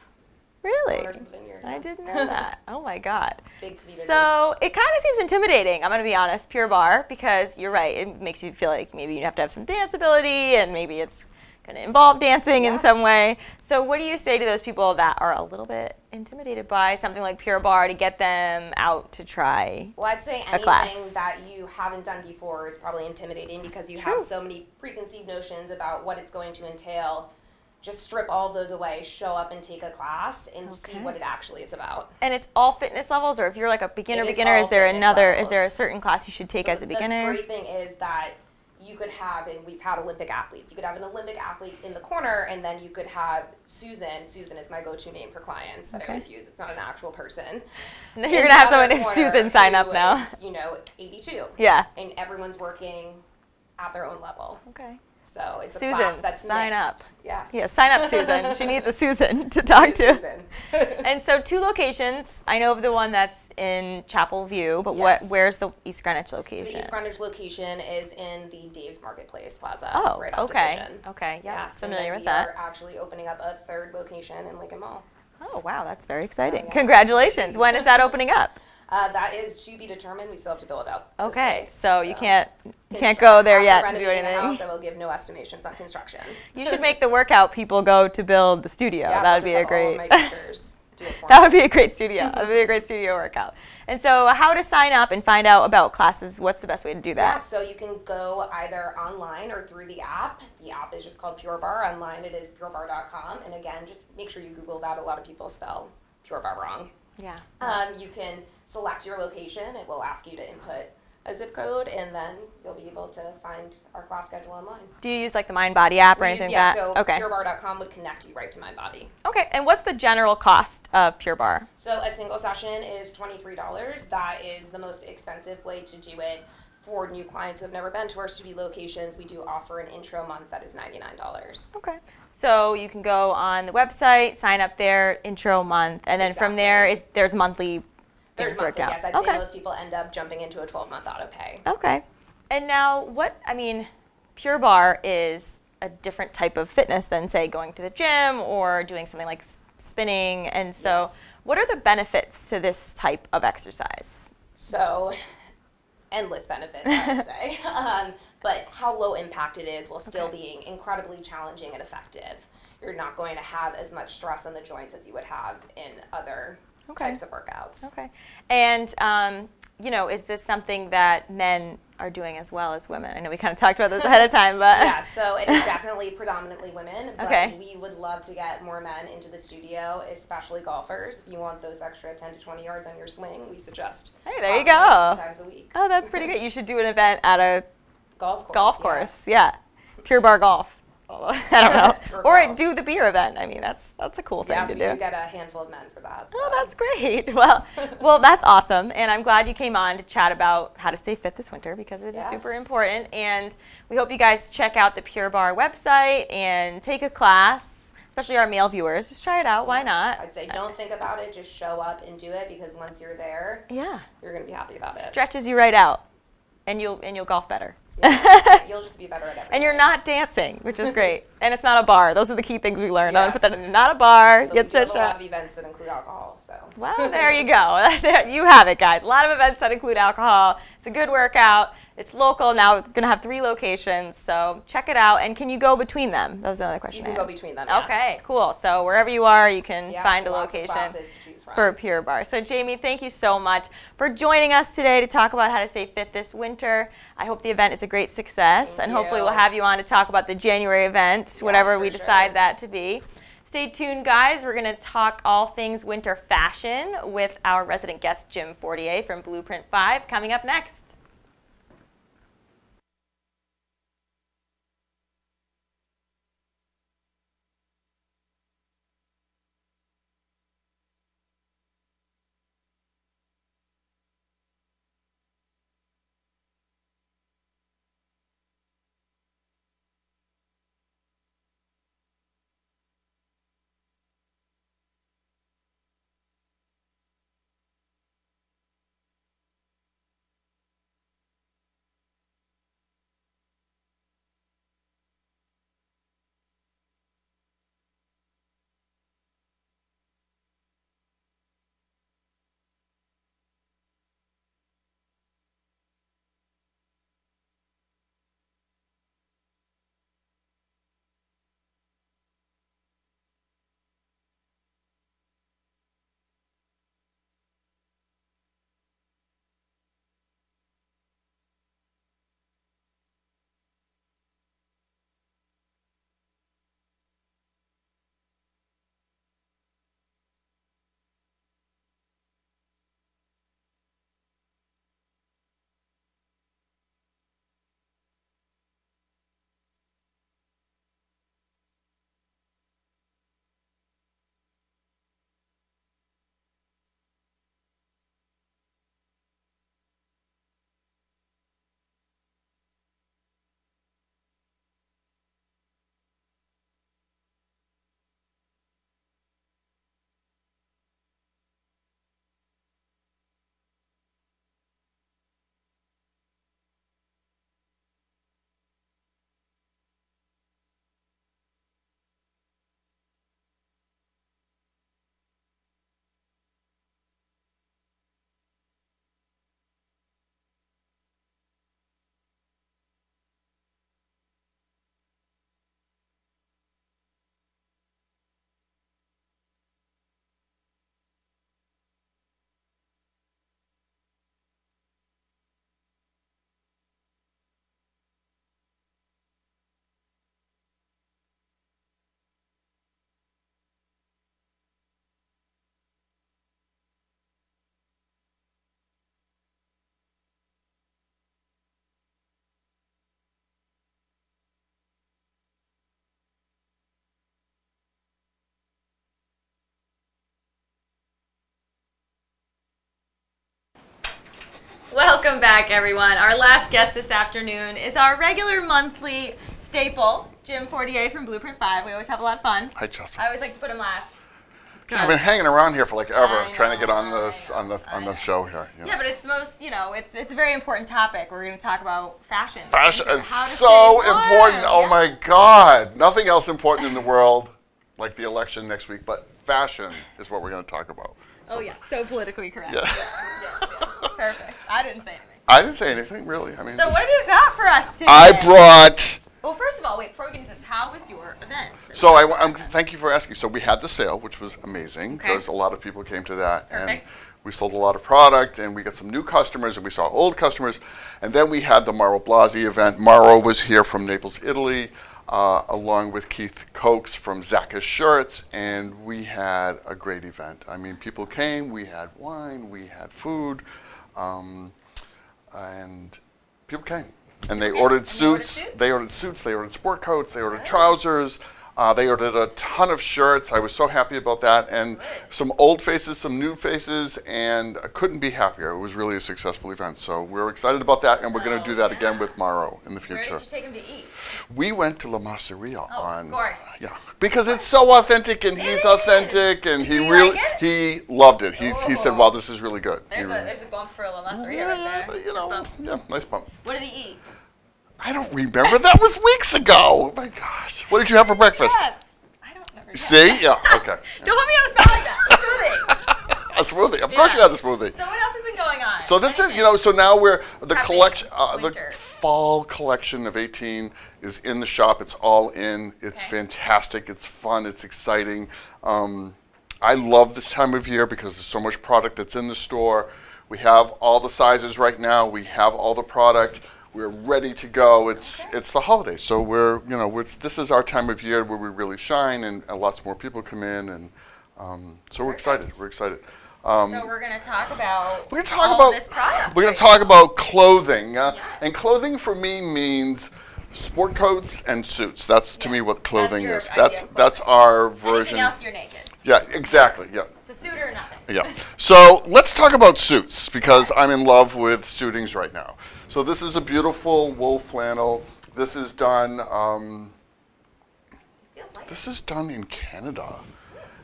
Speaker 1: Really?
Speaker 3: owners of the vineyard.
Speaker 1: I didn't know that. Oh my God.
Speaker 3: Big community.
Speaker 1: So it kind of seems intimidating, I'm going to be honest, Pure Bar, because you're right. It makes you feel like maybe you have to have some dance ability and maybe it's going to involve dancing in some way. So what do you say to those people that are a little bit intimidated by something like Pure Bar to get them out to try
Speaker 3: Well, I'd say
Speaker 1: a class?
Speaker 3: anything that you haven't done before is probably intimidating because you have so many preconceived notions about what it's going to entail. Just strip all of those away, show up and take a class and see what it actually is about.
Speaker 1: And it's all fitness levels, or if you're like a beginner,
Speaker 3: It is
Speaker 1: is there
Speaker 3: all
Speaker 1: another,
Speaker 3: fitness
Speaker 1: is there a
Speaker 3: levels.
Speaker 1: certain class you should take as a beginner?
Speaker 3: The great thing is that you could have, and we've had Olympic athletes, you could have an Olympic athlete in the corner, and then you could have Susan. Susan is my go-to name for clients that I always use. It's not an actual person.
Speaker 1: You're going to have someone named Susan sign up now.
Speaker 3: Is, 82.
Speaker 1: Yeah.
Speaker 3: And everyone's working at their own level.
Speaker 1: Okay.
Speaker 3: So it's a
Speaker 1: Susan,
Speaker 3: class that's
Speaker 1: sign
Speaker 3: mixed.
Speaker 1: up.
Speaker 3: Yes.
Speaker 1: Yeah, sign up Susan. She needs a Susan to talk to.
Speaker 3: Susan.
Speaker 1: And so 2 locations. I know of the one that's in Chapel View, but where's the East Greenwich location?
Speaker 3: So the East Greenwich location is in the Dave's Marketplace Plaza.
Speaker 1: Oh,
Speaker 3: right off
Speaker 1: okay.
Speaker 3: Division.
Speaker 1: Okay, yeah,
Speaker 3: Yes,
Speaker 1: familiar with
Speaker 3: and then
Speaker 1: that.
Speaker 3: we are actually opening up a 3rd location in Lincoln Mall.
Speaker 1: Oh, wow, that's very exciting.
Speaker 3: yeah.
Speaker 1: Congratulations. When is that opening up?
Speaker 3: That is to be determined. We still have to build out. the
Speaker 1: Okay,
Speaker 3: space,
Speaker 1: so you can't go there yet to do
Speaker 3: renovating the
Speaker 1: anything.
Speaker 3: house, I will give no estimations on construction.
Speaker 1: You should make the workout people go to build the studio.
Speaker 3: Yeah,
Speaker 1: That
Speaker 3: so
Speaker 1: would be
Speaker 3: just
Speaker 1: a
Speaker 3: have all
Speaker 1: great.
Speaker 3: of my teachers do it for
Speaker 1: That
Speaker 3: me.
Speaker 1: would be a great studio. That would be a great studio workout. And so, how to sign up and find out about classes? What's the best way to do
Speaker 3: Yeah,
Speaker 1: that?
Speaker 3: so you can go either online or through the app. The app is just called Pure Bar. Online it is purebar.com. And again, just make sure you Google that. A lot of people spell Pure Bar wrong.
Speaker 1: Yeah.
Speaker 3: You can select your location. It will ask you to input a zip code, and then you'll be able to find our class schedule online.
Speaker 1: Do you use like the MindBody app or anything like that?
Speaker 3: So
Speaker 1: Okay.
Speaker 3: purebar.com would connect you right to MindBody.
Speaker 1: Okay. And what's the general cost of Pure Bar?
Speaker 3: So a single session is $23. That is the most expensive way to do it. For new clients who have never been to our studio locations, we do offer an intro month that is $99.
Speaker 1: Okay. So you can go on the website, sign up there, intro month, and then from there there's monthly
Speaker 3: There's
Speaker 1: things worked
Speaker 3: monthly,
Speaker 1: out.
Speaker 3: yes. I'd say most people end up jumping into a 12-month auto pay.
Speaker 1: Okay. And now Pure Bar is a different type of fitness than, say, going to the gym or doing something like spinning. And so what are the benefits to this type of exercise?
Speaker 3: So endless benefits, I would say. But how low impact it is while still being incredibly challenging and effective. You're not going to have as much stress on the joints as you would have in other types of workouts.
Speaker 1: Okay. And, is this something that men are doing as well as women? I know we kind of talked about this ahead of time, but.
Speaker 3: Yeah, so it is definitely predominantly women, but we would love to get more men into the studio, especially golfers. If you want those extra 10 to 20 yards on your swing, we suggest
Speaker 1: hey, there you go.
Speaker 3: 2 times a week.
Speaker 1: Oh, that's pretty great. You should do an event at a
Speaker 3: golf course.
Speaker 1: Yeah. Pure Bar Golf. I don't know. Or
Speaker 3: golf.
Speaker 1: do the beer event. I mean, that's a cool thing to do.
Speaker 3: Yes, we do get a handful of men for that. So.
Speaker 1: Oh, that's great. Well, that's awesome. And I'm glad you came on to chat about how to stay fit this winter because it is super important. And we hope you guys check out the Pure Bar website and take a class, especially our male viewers. Just try it out. Why not?
Speaker 3: I'd say don't think about it. Just show up and do it because once you're there, you're going to be happy about it.
Speaker 1: Stretches you right out, and you'll golf better.
Speaker 3: Yeah, you'll just be better at everything.
Speaker 1: And you're not dancing, which is great. And it's not a bar. Those are the key things we learned.
Speaker 3: Yes.
Speaker 1: I'm going to put that in. Not a bar. Get stretched
Speaker 3: a lot
Speaker 1: out.
Speaker 3: of events that include alcohol. So.
Speaker 1: Well, there you go. You have it, guys. A lot of events that include alcohol. It's a good workout. It's local. Now it's going to have 3 locations. So check it out. And can you go between them? That was another question.
Speaker 3: You can go between them, yes.
Speaker 1: Okay, cool. So wherever you are, you can find a
Speaker 3: lots of
Speaker 1: location
Speaker 3: classes to choose from.
Speaker 1: for Pure Bar. So Jamie, thank you so much for joining us today to talk about how to stay fit this winter. I hope the event is a great success.
Speaker 3: Thank
Speaker 1: Hopefully
Speaker 3: you.
Speaker 1: we'll have you on to talk about the January event, whatever we decide that to be. Stay tuned, guys. We're going to talk all things winter fashion with our resident guest, Jim Fortier from Blueprint 5, coming up next. Welcome back, everyone. Our last guest this afternoon is our regular monthly staple, Jim Fortier from Blueprint 5. We always have a lot of fun.
Speaker 4: Hi, Justin.
Speaker 1: I always like to put him last.
Speaker 4: Yeah, I've been hanging around here for like ever, trying to get on the show here. You know.
Speaker 1: Yeah, but it's the most, it's a very important topic. We're going to talk about fashion.
Speaker 4: Fashion is so important. Oh my God. Nothing else important in the world like the election next week, but fashion is what we're going to talk about.
Speaker 1: So, so politically correct.
Speaker 4: Yeah.
Speaker 1: Yes. Perfect. I didn't say anything.
Speaker 4: I didn't say anything, really. I mean,
Speaker 1: so what have you got for us today?
Speaker 4: I brought...
Speaker 1: Well, first of all, wait, before we get into this, how was your event?
Speaker 4: So thank you for asking. So we had the sale, which was amazing because a lot of people came to that.
Speaker 1: Perfect.
Speaker 4: And we sold a lot of product, and we got some new customers, and we saw old customers. And then we had the Mauro Blasi event. Mauro was here from Naples, Italy, along with Keith Cokes from Zacca's Shirts, and we had a great event. I mean, people came, we had wine, we had food, and people came. And they ordered suits, they ordered sport coats, they ordered trousers, they ordered a ton of shirts. I was so happy about that, and some old faces, some new faces, and I couldn't be happier. It was really a successful event, so we're excited about that, and we're going to do that again with Mauro in the future.
Speaker 1: Where did you take him to eat?
Speaker 4: We went to La Masseria
Speaker 1: of course.
Speaker 4: Yeah, because it's so authentic, and he's authentic, and he loved it. He said, "Wow, this is really good."
Speaker 1: There's a bump for La Masseria right there.
Speaker 4: You know, nice bump.
Speaker 1: What did he eat?
Speaker 4: I don't remember. That was weeks ago. Oh my gosh. What did you have for breakfast?
Speaker 1: Yes. I don't remember.
Speaker 4: See? Yeah. Okay.
Speaker 1: Don't put me on the spot like that.
Speaker 4: A smoothie. Of course you had a smoothie.
Speaker 1: So what else has been going on?
Speaker 4: So that's it. You know. So now we're the collection. The fall collection of 18 is in the shop. It's all in. It's fantastic. It's fun. It's exciting. I love this time of year because there's so much product that's in the store. We have all the sizes right now. We have all the product. We're ready to go. It's the holidays, so this is our time of year where we really shine, and lots more people come in, and so we're excited. We're excited.
Speaker 1: So we're going to talk about this product.
Speaker 4: We're going to talk about clothing, and clothing for me means sport coats and suits. That's to me what clothing is. That's our version.
Speaker 1: Anything else, you're naked.
Speaker 4: Yeah, exactly. Yeah.
Speaker 1: It's a suit or nothing.
Speaker 4: Yeah. So let's talk about suits because I'm in love with suitings right now. So this is a beautiful wool flannel. This is done. This is done in Canada,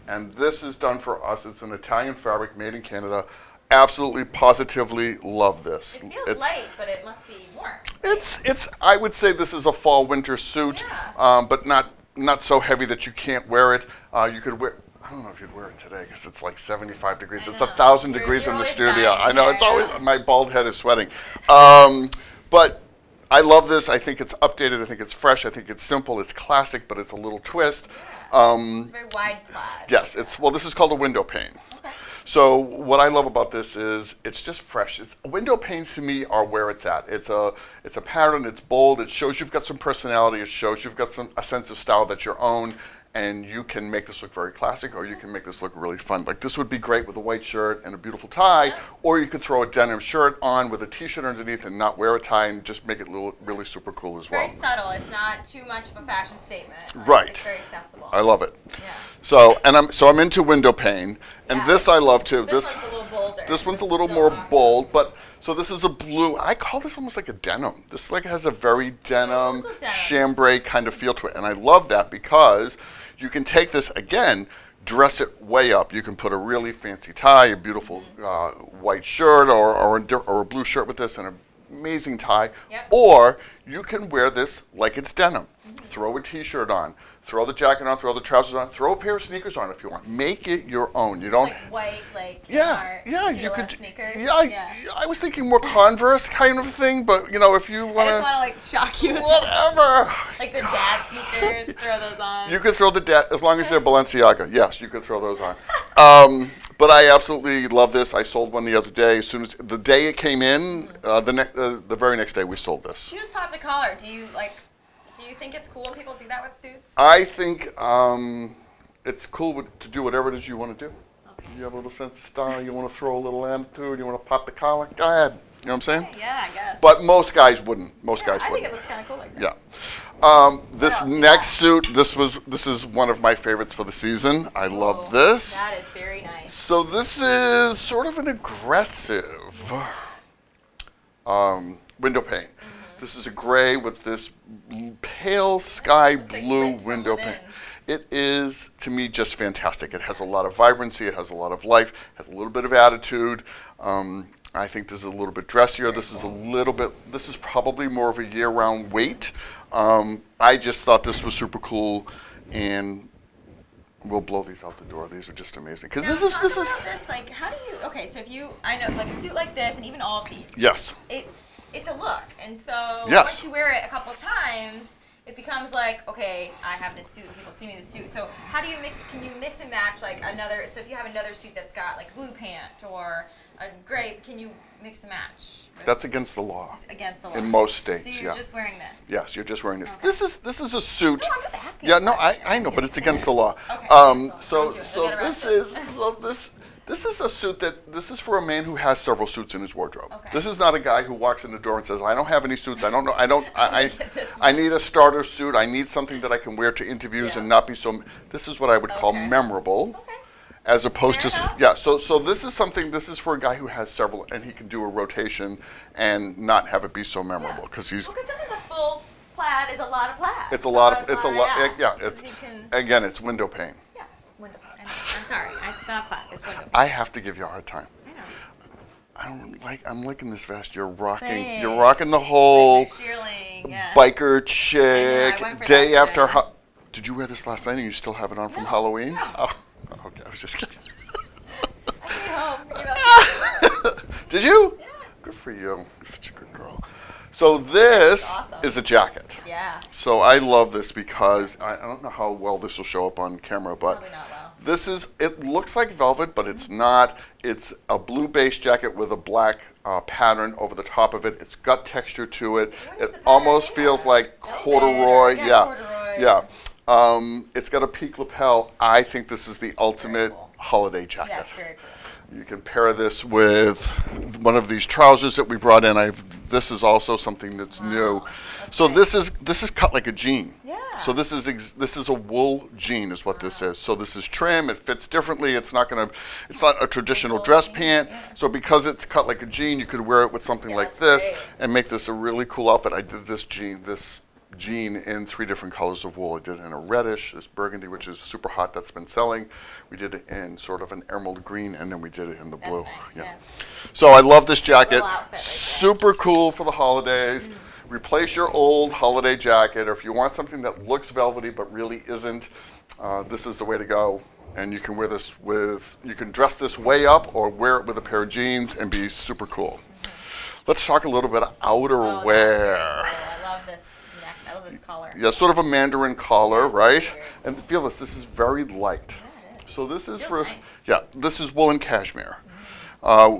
Speaker 4: and this is done for us. It's an Italian fabric made in Canada. Absolutely, positively love this.
Speaker 1: It feels light, but it must be warm.
Speaker 4: It's. I would say this is a fall/winter suit, but not so heavy that you can't wear it. You could wear. I don't know if you'd wear it today because it's like 75 degrees. It's 1,000 degrees in the studio. I know, it's always, my bald head is sweating. But I love this. I think it's updated. I think it's fresh. I think it's simple. It's classic, but it's a little twist.
Speaker 1: It's very wide plaid.
Speaker 4: Yes. This is called a window pane.
Speaker 1: Okay.
Speaker 4: So what I love about this is it's just fresh. Window panes to me are where it's at. It's a pattern. It's bold. It shows you've got some personality. It shows you've got a sense of style that's your own. And you can make this look very classic, or you can make this look really fun. Like this would be great with a white shirt and a beautiful tie, or you could throw a denim shirt on with a t-shirt underneath and not wear a tie and just make it really super cool as well.
Speaker 1: Very subtle. It's not too much of a fashion statement.
Speaker 4: Right.
Speaker 1: It's very accessible.
Speaker 4: I love it.
Speaker 1: Yeah.
Speaker 4: So I'm into window pane, and this I love too.
Speaker 1: This one's a little bolder.
Speaker 4: This one's a little more bold, but so this is a blue. I call this almost like a denim. This has a very denim, chambray kind of feel to it, and I love that because you can take this, again, dress it way up. You can put a really fancy tie, a beautiful white shirt, or a blue shirt with this, and an amazing tie.
Speaker 1: Yep.
Speaker 4: Or you can wear this like it's denim. Throw a t-shirt on. Throw the jacket on, throw the trousers on, throw a pair of sneakers on if you want. Make it your own. You don't.
Speaker 1: Like white,
Speaker 4: you could.
Speaker 1: Sneakers.
Speaker 4: I was thinking more Converse kind of thing, but if you want to.
Speaker 1: I just want to shock you.
Speaker 4: Whatever.
Speaker 1: Like the dad sneakers, throw those on.
Speaker 4: You could throw the dad as long as they're Balenciaga. Yes, you could throw those on. But I absolutely love this. I sold one the other day. As soon as the day it came in, the very next day we sold this.
Speaker 1: You just pop the collar. Do you think it's cool when people do that with suits?
Speaker 4: I think it's cool to do whatever it is you want to do. Okay. You have a little sense of style. You want to throw a little attitude. You want to pop the collar. Go ahead. You know what I'm saying?
Speaker 1: Yeah, I guess.
Speaker 4: But most guys wouldn't. I
Speaker 1: think it looks kind of cool like that.
Speaker 4: Yeah. This next suit, this is one of my favorites for the season. I love this.
Speaker 1: That is very nice.
Speaker 4: So this is sort of an aggressive window pane. This is a gray with this pale sky blue window pane. It is, to me, just fantastic. It has a lot of vibrancy. It has a lot of life. Has a little bit of attitude. I think this is a little bit dressier. This is probably more of a year-round weight. I just thought this was super cool, and we'll blow these out the door. These are just amazing. Because this is
Speaker 1: like, how do you? Okay, so if you, I know, like a suit like this, and even all of these.
Speaker 4: Yes.
Speaker 1: It's a look, and so
Speaker 4: yes.
Speaker 1: once you wear it a couple of times, it becomes like, okay, I have this suit, and people see me in this suit. So how do you mix? Can you mix and match like another? So if you have another suit that's got like blue pant or a gray, can you mix and match?
Speaker 4: That's against the law.
Speaker 1: It's against the law.
Speaker 4: In most states,
Speaker 1: so you're just wearing this?
Speaker 4: Yes, you're just wearing this. Okay. This is a suit.
Speaker 1: No, I'm just asking.
Speaker 4: Yeah, no, I know, but it's against the law.
Speaker 1: Okay.
Speaker 4: So this is a suit this is for a man who has several suits in his wardrobe.
Speaker 1: Okay.
Speaker 4: This is not a guy who walks in the door and says, I don't have any suits. I don't know. I need a starter suit. I need something that I can wear to interviews and not be so. This is what I would call memorable. Okay. As opposed to, so this is for a guy who has several, and he can do a rotation and not have it be so memorable, because he's.
Speaker 1: Because sometimes a full plaid is a lot of plaid.
Speaker 4: It's a lot of, again, it's window pane.
Speaker 1: Yeah, window pane. I'm sorry, it's not plaid, it's window pane.
Speaker 4: I have to give you a hard time.
Speaker 1: I know.
Speaker 4: I'm liking this vest. You're rocking the whole biker chick, day after. Did you wear this last night and you still have it on from Halloween?
Speaker 1: No.
Speaker 4: Oh. Okay, I was just kidding.
Speaker 1: I came home.
Speaker 4: Did you?
Speaker 1: Yeah.
Speaker 4: Good for you. You're such a good girl. So this is a jacket.
Speaker 1: Yeah.
Speaker 4: So I love this because I don't know how well this will show up on camera, but
Speaker 1: probably not well.
Speaker 4: it looks like velvet, but it's not. It's a blue base jacket with a black pattern over the top of it. It's got texture to it. It almost feels like corduroy. Yeah. It's got a peak lapel. I think this is the ultimate holiday jacket.
Speaker 1: Yeah, it's very cool.
Speaker 4: You can pair this with one of these trousers that we brought in. This is also something that's new. So this is cut like a jean.
Speaker 1: Yeah.
Speaker 4: So this is a wool jean is what this is. So this is trim. It fits differently. It's not a traditional dress pant. Yeah. So because it's cut like a jean, you could wear it with something like this and make this a really cool outfit. I did this jean in 3 different colors of wool. I did it in a reddish, this burgundy, which is super hot, that's been selling. We did it in sort of an emerald green, and then we did it in the blue.
Speaker 1: Nice,
Speaker 4: So I love this jacket.
Speaker 1: Super
Speaker 4: cool for the holidays. Replace your old holiday jacket, or if you want something that looks velvety but really isn't, this is the way to go. And you can wear this you can dress this way up or wear it with a pair of jeans and be super cool. Let's talk a little bit of outerwear.
Speaker 1: I love this. I love this collar.
Speaker 4: Yeah, sort of a mandarin collar, right? And feel this is very light.
Speaker 1: Yeah, it is.
Speaker 4: So this is
Speaker 1: nice.
Speaker 4: This is wool and cashmere.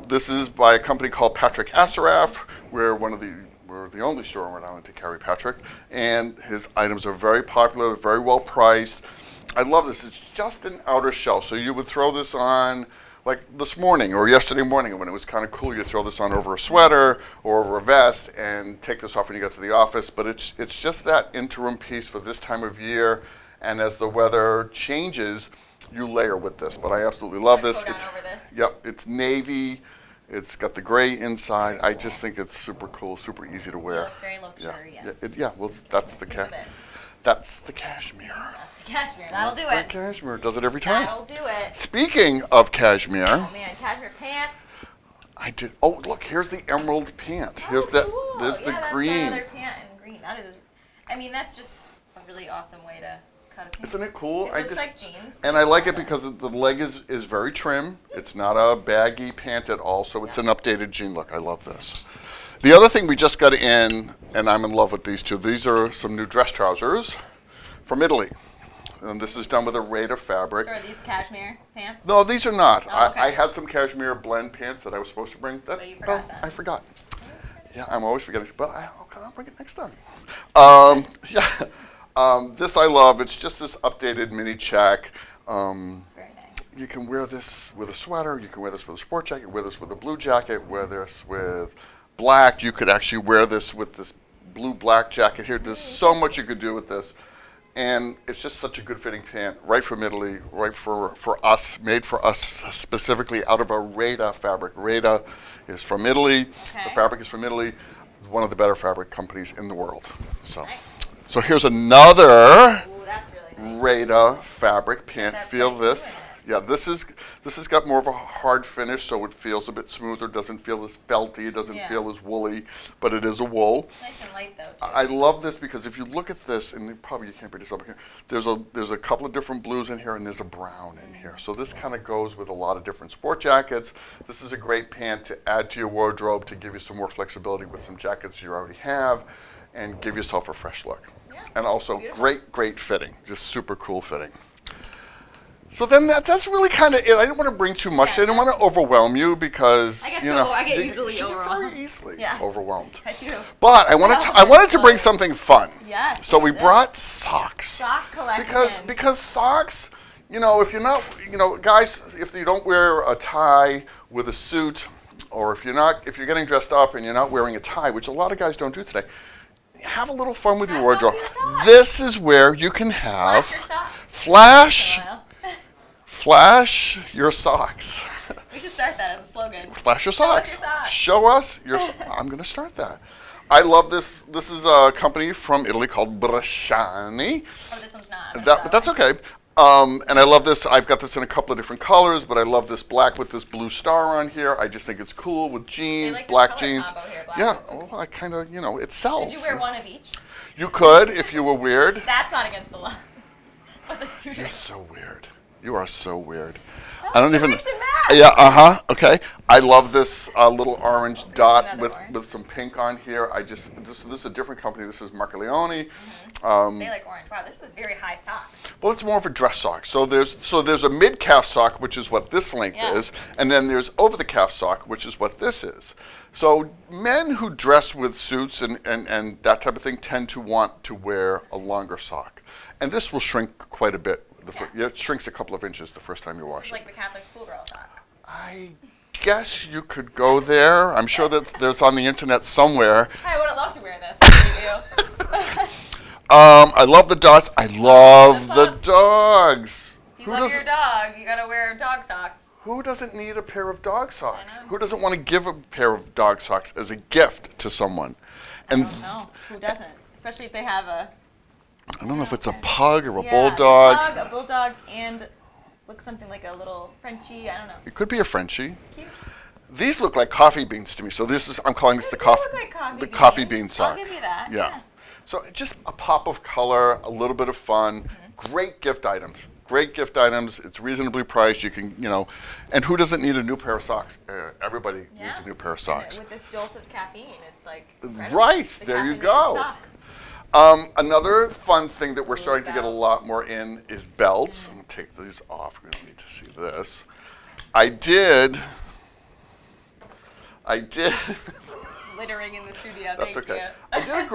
Speaker 4: This is by a company called Patrick Asaraf. We're the only store in Rhode Island to carry Patrick, and his items are very popular, very well priced. I love this. It's just an outer shell, so you would throw this on like this morning or yesterday morning when it was kind of cool. You throw this on over a sweater or over a vest and take this off when you get to the office. But it's just that interim piece for this time of year, and as the weather changes, you layer with this. But I absolutely love this. It's navy. It's got the gray inside. I just think it's super cool, super easy to wear.
Speaker 1: It's very luxurious.
Speaker 4: Well, that's the cashmere.
Speaker 1: That's the cashmere. That'll do it.
Speaker 4: Cashmere does it every time.
Speaker 1: That'll do it.
Speaker 4: Speaking of cashmere.
Speaker 1: Oh man, cashmere pants.
Speaker 4: I did. Oh, look, here's the emerald pant.
Speaker 1: Cool.
Speaker 4: There's the green.
Speaker 1: That's another pant in green. That is, that's just a really awesome way to cut a pant.
Speaker 4: Isn't it cool?
Speaker 1: It looks like jeans.
Speaker 4: And I like it because the leg is very trim. It's not a baggy pant at all, so it's an updated jean look. I love this. The other thing we just got in, and I'm in love with these two. These are some new dress trousers from Italy. And this is done with a raid of fabric.
Speaker 1: So are these cashmere pants?
Speaker 4: No, these are not.
Speaker 1: Oh, okay.
Speaker 4: I had some cashmere blend pants that I was supposed to bring.
Speaker 1: But you forgot that.
Speaker 4: I forgot. Yeah, I'm always forgetting. But I'll bring it next time. This I love. It's just this updated mini check.
Speaker 1: It's very nice.
Speaker 4: You can wear this with a sweater. You can wear this with a sport jacket. Wear this with a blue jacket. Wear this with black. You could actually wear this with this blue-black jacket here. There's so much you could do with this. And it's just such a good fitting pant, right from Italy, right for us, made for us specifically out of a Reda fabric. Reda is from Italy. The fabric is from Italy. One of the better fabric companies in the world. So, so here's another
Speaker 1: that's really nice.
Speaker 4: Reda fabric pant. Feel this. Yeah, this has got more of a hard finish, so it feels a bit smoother. Doesn't feel as felty. It doesn't feel as woolly, but it is a wool.
Speaker 1: Nice and light though, too.
Speaker 4: I love this because if you look at this, and probably you can't pick this up here, there's a couple of different blues in here, and there's a brown in here. So this kind of goes with a lot of different sport jackets. This is a great pant to add to your wardrobe to give you some more flexibility with some jackets you already have, and give yourself a fresh look.
Speaker 1: Yeah,
Speaker 4: and also
Speaker 1: beautiful.
Speaker 4: great fitting, just super cool fitting. So then that's really kind of it. I didn't want to bring too much. I didn't want to overwhelm you because
Speaker 1: I
Speaker 4: you
Speaker 1: get easily overwhelmed.
Speaker 4: very easily overwhelmed.
Speaker 1: I do.
Speaker 4: But I wanted to bring something fun.
Speaker 1: Yes.
Speaker 4: So we brought socks.
Speaker 1: Sock collection.
Speaker 4: Because socks, you know, if you're not, you know, guys, if you don't wear a tie with a suit, or if you're getting dressed up and you're not wearing a tie, which a lot of guys don't do today, have a little fun with your wardrobe. This is where you can have flash your socks.
Speaker 1: We should start that as a slogan.
Speaker 4: Flash your socks.
Speaker 1: Show us your socks.
Speaker 4: Show us your I'm going to start that. I love this. This is a company from Italy called Bresciani.
Speaker 1: Oh, this one's not.
Speaker 4: That's okay. And I love this. I've got this in a couple of different colors, but I love this black with this blue star on here. I just think it's cool with jeans,
Speaker 1: like
Speaker 4: black
Speaker 1: this color
Speaker 4: jeans.
Speaker 1: combo here, black
Speaker 4: Yeah,
Speaker 1: and blue.
Speaker 4: well, I kind of, you know, it sells.
Speaker 1: Did you wear one of each?
Speaker 4: You could if you were weird.
Speaker 1: That's not against the law. But the suit
Speaker 4: You're
Speaker 1: is.
Speaker 4: so weird. You are so weird.
Speaker 1: No,
Speaker 4: I don't
Speaker 1: it's a
Speaker 4: even.
Speaker 1: mix and match.
Speaker 4: Yeah. Okay. I love this little orange dot
Speaker 1: another orange.
Speaker 4: with some pink on here. This is a different company. This is Marcaleone.
Speaker 1: They like orange. Wow, this is a very high sock.
Speaker 4: Well, it's more of a dress sock. So there's a mid calf sock, which is what this length is, and then there's over the calf sock, which is what this is. So men who dress with suits and that type of thing tend to want to wear a longer sock, and this will shrink quite a bit. It shrinks a couple of inches the first time you wash it.
Speaker 1: It's like the Catholic schoolgirl sock.
Speaker 4: I guess you could go there. I'm sure that there's on the internet somewhere.
Speaker 1: I would love to wear this. What
Speaker 4: I love the dots. I love the dogs.
Speaker 1: you love your dog, you gotta wear dog socks.
Speaker 4: Who doesn't need a pair of dog socks? Who doesn't want to give a pair of dog socks as a gift to someone?
Speaker 1: I don't know. Who doesn't? Especially if they have a...
Speaker 4: I don't know if it's a pug or a bulldog.
Speaker 1: A bulldog, and looks something like a little Frenchie. I don't know.
Speaker 4: It could be a Frenchie.
Speaker 1: Cute.
Speaker 4: These look like coffee beans to me. So I'm calling this the coffee bean sock.
Speaker 1: I'll give you that.
Speaker 4: Yeah. So just a pop of color, a little bit of fun. Great gift items. Great gift items. It's reasonably priced. You can, you know, and who doesn't need a new pair of socks? Everybody needs a new pair of socks.
Speaker 1: And with this jolt of caffeine, it's like
Speaker 4: right there you go.
Speaker 1: Sock.
Speaker 4: Another fun thing that we're starting to get a lot more in is belts. I'm going to take these off. We don't need to see this. I did.
Speaker 1: Littering in the studio.
Speaker 4: That's
Speaker 1: Thank
Speaker 4: okay.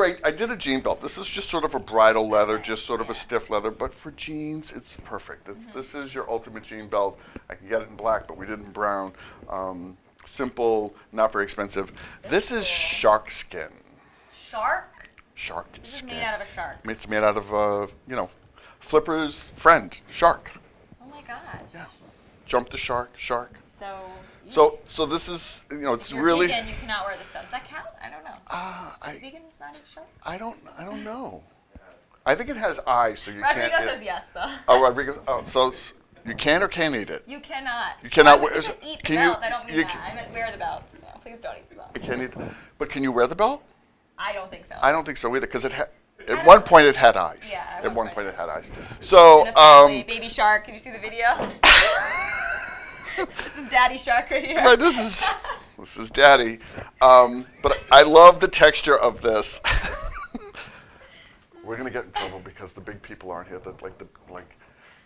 Speaker 1: you.
Speaker 4: I did a jean belt. This is just sort of a bridal leather, just sort of a stiff leather, but for jeans, it's perfect. This is your ultimate jean belt. I can get it in black, but we did it in brown. Simple, not very expensive. This is shark skin.
Speaker 1: Shark?
Speaker 4: Shark
Speaker 1: This is
Speaker 4: skin.
Speaker 1: made out of a shark.
Speaker 4: It's made out of, you know, Flipper's friend, shark.
Speaker 1: Oh my gosh.
Speaker 4: Yeah. Jump the shark. So this is, you know, it's
Speaker 1: if you're
Speaker 4: really.
Speaker 1: vegan, you cannot wear this belt. Does that count? I don't know. Vegans not eat sharks?
Speaker 4: I don't know. I think it has eyes, so you
Speaker 1: Rodrigo
Speaker 4: can't.
Speaker 1: says yes. So.
Speaker 4: Oh, Rodrigo. Oh, so you can or can't eat it.
Speaker 1: You cannot.
Speaker 4: You cannot
Speaker 1: Well,
Speaker 4: wear.
Speaker 1: you can eat the
Speaker 4: Can
Speaker 1: belt.
Speaker 4: you?
Speaker 1: I don't mean
Speaker 4: you
Speaker 1: that. I meant wear the belt. No, please don't eat the belt.
Speaker 4: You can't eat. But can you wear the belt?
Speaker 1: I don't think so.
Speaker 4: I don't think so either, because at one point it had eyes.
Speaker 1: Yeah.
Speaker 4: At one point it had eyes. So
Speaker 1: baby shark. Can you see the video? This is Daddy Shark right here.
Speaker 4: Right, this is Daddy. But I love the texture of this. We're gonna get in trouble because the big people aren't here. Like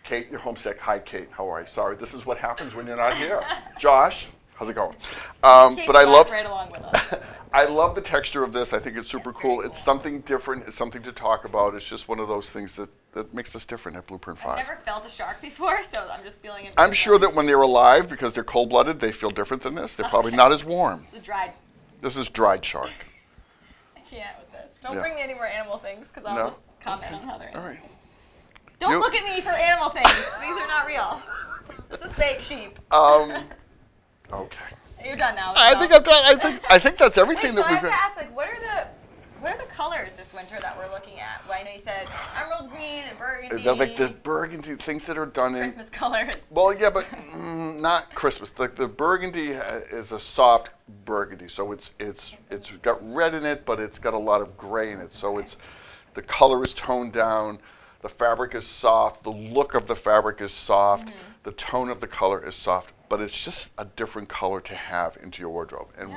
Speaker 4: Kate, you're homesick. Hi, Kate. How are you? Sorry, this is what happens when you're not here. Josh, how's it going? But I love.
Speaker 1: Right along with us.
Speaker 4: I love the texture of this. I think it's super cool. It's something different. It's something to talk about. It's just one of those things that makes us different at Blueprint 5.
Speaker 1: I've never felt a shark before, so I'm just feeling it.
Speaker 4: I'm sure that when they're alive, because they're cold-blooded, they feel different than this. They're probably not as warm.
Speaker 1: The dried.
Speaker 4: This is dried shark.
Speaker 1: I can't with this. Don't bring me any more animal things, because I'll just comment on how they're
Speaker 4: All right.
Speaker 1: Don't look at me for animal things. These are not real. This is fake sheep.
Speaker 4: Okay.
Speaker 1: You're done now.
Speaker 4: I think I'm done. I think that's everything
Speaker 1: Wait, so
Speaker 4: that
Speaker 1: I
Speaker 4: we've
Speaker 1: have to
Speaker 4: got.
Speaker 1: ask, like, what are the colors this winter that we're looking at? Well, I know you said emerald green and burgundy.
Speaker 4: They're like the burgundy things that are done in
Speaker 1: Christmas colors.
Speaker 4: Well, yeah, but not Christmas. The burgundy is a soft burgundy, so it's got red in it, but it's got a lot of gray in it. So it's the color is toned down, the fabric is soft, the look of the fabric is soft, the tone of the color is soft, but it's just a different color to have into your wardrobe. And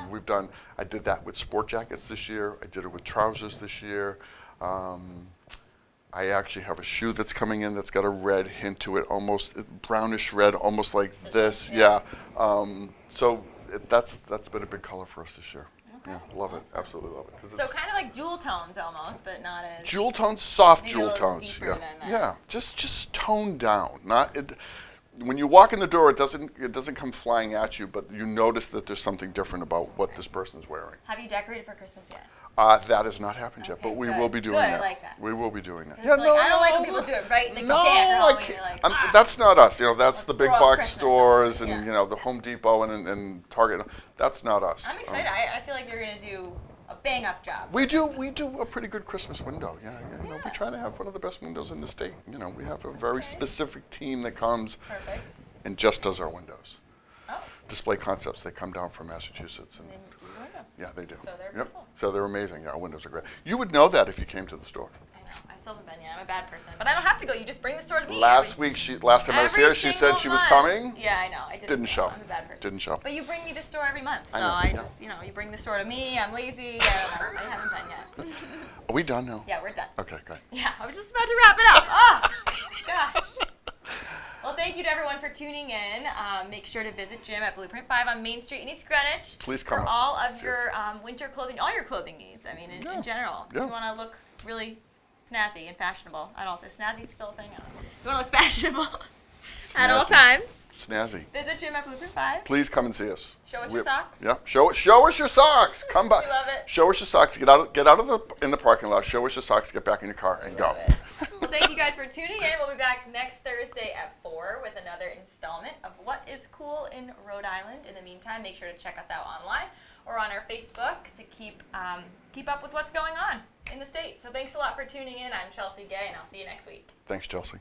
Speaker 4: I did that with sport jackets this year. I did it with trousers this year. I actually have a shoe that's coming in that's got a red hint to it, almost brownish red, almost like this. Yeah. So that's been a big color for us this year.
Speaker 1: Okay.
Speaker 4: Yeah, love it. Absolutely love it.
Speaker 1: So kind of like jewel tones almost, but not as
Speaker 4: jewel tones, soft
Speaker 1: maybe
Speaker 4: jewel
Speaker 1: a little
Speaker 4: tones.
Speaker 1: deeper
Speaker 4: Yeah.
Speaker 1: than that.
Speaker 4: Yeah. Just toned down. Not it. When you walk in the door, it doesn't come flying at you, but you notice that there's something different about what this person's wearing.
Speaker 1: Have you decorated for Christmas yet?
Speaker 4: That has not happened yet, but we will be doing that.
Speaker 1: I like that.
Speaker 4: We will be doing that.
Speaker 1: Yeah, like, I don't like when people do it right in the day after Halloween. You're like,
Speaker 4: that's not us. You know, that's the big
Speaker 1: throw up
Speaker 4: box
Speaker 1: Christmas
Speaker 4: stores and
Speaker 1: yeah.
Speaker 4: you know the Home Depot and Target. That's not us.
Speaker 1: I'm excited. I feel like you're gonna do a bang up job.
Speaker 4: We do a pretty good Christmas window. Yeah. You know, we try to have one of the best windows in the state. You know, we have a very specific team that comes and just does our windows.
Speaker 1: Oh.
Speaker 4: Display Concepts. They come down from Massachusetts and yeah, they do.
Speaker 1: So they're
Speaker 4: yep.
Speaker 1: beautiful.
Speaker 4: So they're amazing. Yeah, our windows are great. You would know that if you came to the store.
Speaker 1: I know. I still haven't been yet. I'm a bad person, but I don't have to go. You just bring the store to me.
Speaker 4: Last time I was here, she said she was coming.
Speaker 1: Yeah, I know. I
Speaker 4: didn't show.
Speaker 1: I'm a bad person.
Speaker 4: Didn't show.
Speaker 1: But you bring me the store every month, so
Speaker 4: I know,
Speaker 1: just, you bring the store to me. I'm lazy. I haven't done yet.
Speaker 4: Are we done now?
Speaker 1: Yeah, we're done.
Speaker 4: Okay, good.
Speaker 1: Yeah, I was just about to wrap it up. Oh, gosh. Well, thank you to everyone for tuning in. Make sure to visit Jim at Blueprint 5 on Main Street in East Greenwich.
Speaker 4: Please come.
Speaker 1: For all of your winter clothing, all your clothing needs. I mean, in general.
Speaker 4: Yeah.
Speaker 1: If you want to look really snazzy and fashionable at all. Is snazzy still a thing? If you want to look fashionable at all times.
Speaker 4: Snazzy.
Speaker 1: Visit Jim at Blueprint 5.
Speaker 4: Please come and see us.
Speaker 1: Show us your socks.
Speaker 4: Yeah. Show us your socks. Come by.
Speaker 1: We love it.
Speaker 4: Show us your socks. Get out in the parking lot. Show us your socks. Get back in your car and go.
Speaker 1: Well, thank you guys for tuning in. We'll be back next Thursday at 4 with another installment of What is Cool in Rhode Island. In the meantime, make sure to check us out online or on our Facebook to keep up with what's going on in the state. So thanks a lot for tuning in. I'm Chelsea Gay, and I'll see you next week.
Speaker 4: Thanks, Chelsea.